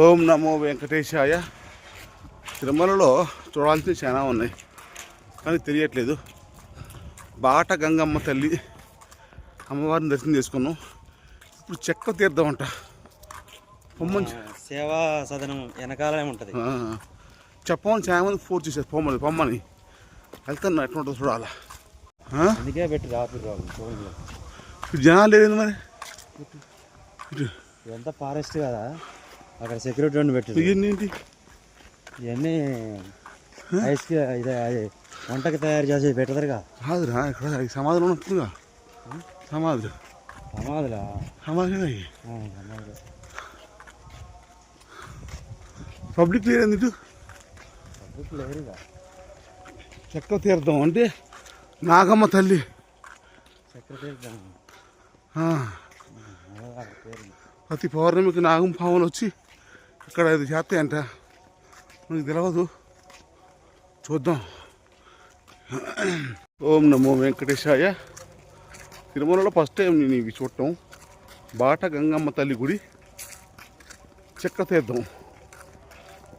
ఓం నమో వెంకటేశాయ. తిరుమలలో చూడాల్సిన చాలా ఉన్నాయి కానీ తెలియట్లేదు. బాట గంగమ్మ తల్లి అమ్మవారిని దర్శనం చేసుకున్నాం. ఇప్పుడు చెక్క తీర్థం అంట. సేవా సదనం వెనకాలనే ఉంటుంది. చెప్పమని చాలా మంది ఫోన్ చేశారు పొమ్మని వెళ్తున్నా ఎట్లుంటుందో చూడాలా. అందుకే పెట్టి రాత్రి ఇప్పుడు జనాలు లేదు మరి. ఇదంతా ఫారెస్ట్ కదా, అక్కడ సెక్యూరిటీ ఉండి పెట్టి ఇవన్నీ ఇవన్నీ ఐస్కి ఇది వంటకి తయారు చేసి పెడతారుగా. కాదురా ఇక్కడ సమాధులు ఉంటుందిగా. సమాధులు సమాధులా సమాధులు సమాధులు పబ్లిక్ లేదు. ఇటు పబ్లిక్ లేరుగా. చెక్క తీర్థం అంటే నాగమ్మ తల్లి చక్ర తీర్థం. ప్రతి పౌర్ణమికి నాగం పావులు వచ్చి ఇక్కడ ఇది చేస్తాయంట. మనకు తెలియదు, చూద్దాం. ఓం నమో వెంకటేశాయ. తిరుమలలో ఫస్ట్ టైం నేను ఇవి చూడటం. బాట గంగమ్మ తల్లి గుడి, చెక్క తీర్థం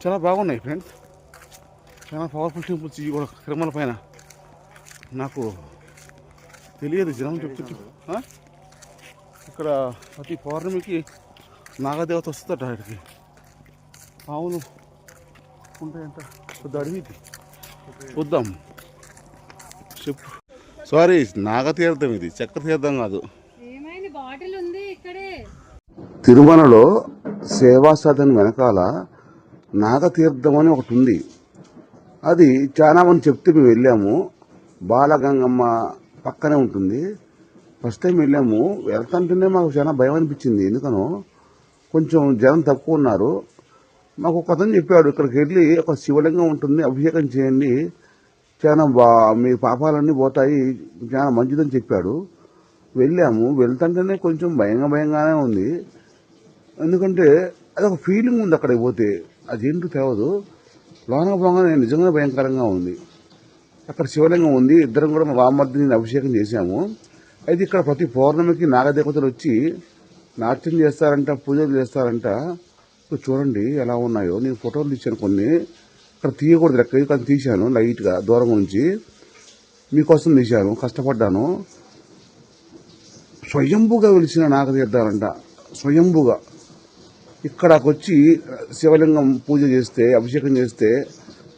చాలా బాగున్నాయి ఫ్రెండ్స్. చాలా పవర్ఫుల్ టెంపుల్స్ ఇవి కూడా తిరుమల పైన. నాకు తెలియదు, జనం చెప్తుంటారు. ఇక్కడ ప్రతి పౌర్ణమికి నాగదేవత వస్తుందట. ఇక్కడికి పావులు ఉంటాయంట. కొద్ది అడిగి చూద్దాం. చెప్పు. సారీ, నాగతీర్థం ఇది, చెక్క తీర్థం కాదు. తిరుమలలో సేవా సదన్ వెనకాల నాగతీర్థం అని ఒకటి ఉంది. అది చాలా మంది చెప్తే మేము వెళ్ళాము. బాలగంగమ్మ పక్కనే ఉంటుంది. ఫస్ట్ టైం వెళ్ళాము. వెళ్తుంటేనే మాకు చాలా భయం అనిపించింది. ఎందుకనో కొంచెం జనం తక్కువ ఉన్నారు. మాకు ఒక అతను చెప్పాడు, ఇక్కడికి వెళ్ళి ఒక శివలింగం ఉంటుంది, అభిషేకం చేయండి, చాలా మీ పాపాలన్నీ పోతాయి, చాలా మంచిదని చెప్పాడు. వెళ్ళాము. వెళ్తుంటేనే కొంచెం భయంగానే ఉంది. ఎందుకంటే అదొక ఫీలింగ్ ఉంది అక్కడికి పోతే. అదేంటో తెలియదు. లోన పోగానే నిజంగా భయంకరంగా ఉంది. అక్కడ శివలింగం ఉంది. ఇద్దరం కూడా మా బామ్మర్దిని అభిషేకం చేశాము. అయితే ఇక్కడ ప్రతి పౌర్ణమికి నాగదేవతలు వచ్చి నాట్యం చేస్తారంట, పూజలు చేస్తారంట. ఇప్పుడు చూడండి ఎలా ఉన్నాయో. నేను ఫోటోలు తీశాను కొన్ని. ఇక్కడ తీయకూడదు లెక్క, కానీ తీశాను లైట్గా దూరం నుంచి. మీకోసం తీశాను, కష్టపడ్డాను. స్వయంభుగా వెలిసిన నాగతీర్థాలంట. స్వయంభుగా ఇక్కడికి వచ్చి శివలింగం పూజ చేస్తే, అభిషేకం చేస్తే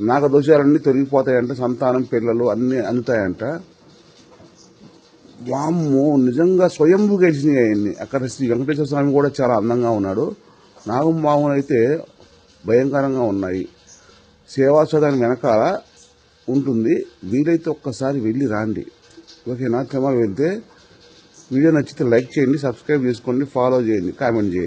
నాగదోషాలన్నీ తొలగిపోతాయంట. సంతానం, పిల్లలు అన్నీ అందుతాయంట. వామ్మో, నిజంగా స్వయంభుగా వేసినాయి అవన్నీ. అక్కడ శ్రీ వెంకటేశ్వర స్వామి కూడా చాలా అందంగా ఉన్నాడు. నాగంబావులు అయితే భయంకరంగా ఉన్నాయి. సేవాసదాన్ని వెనకాల ఉంటుంది. వీలైతే ఒక్కసారి వెళ్ళి రాండి. ఓకేనా? తిరుమల వెళ్తే వీడియో నచ్చితే లైక్ చేయండి, సబ్స్క్రైబ్ చేసుకోండి, ఫాలో చేయండి, కామెంట్ చేయండి.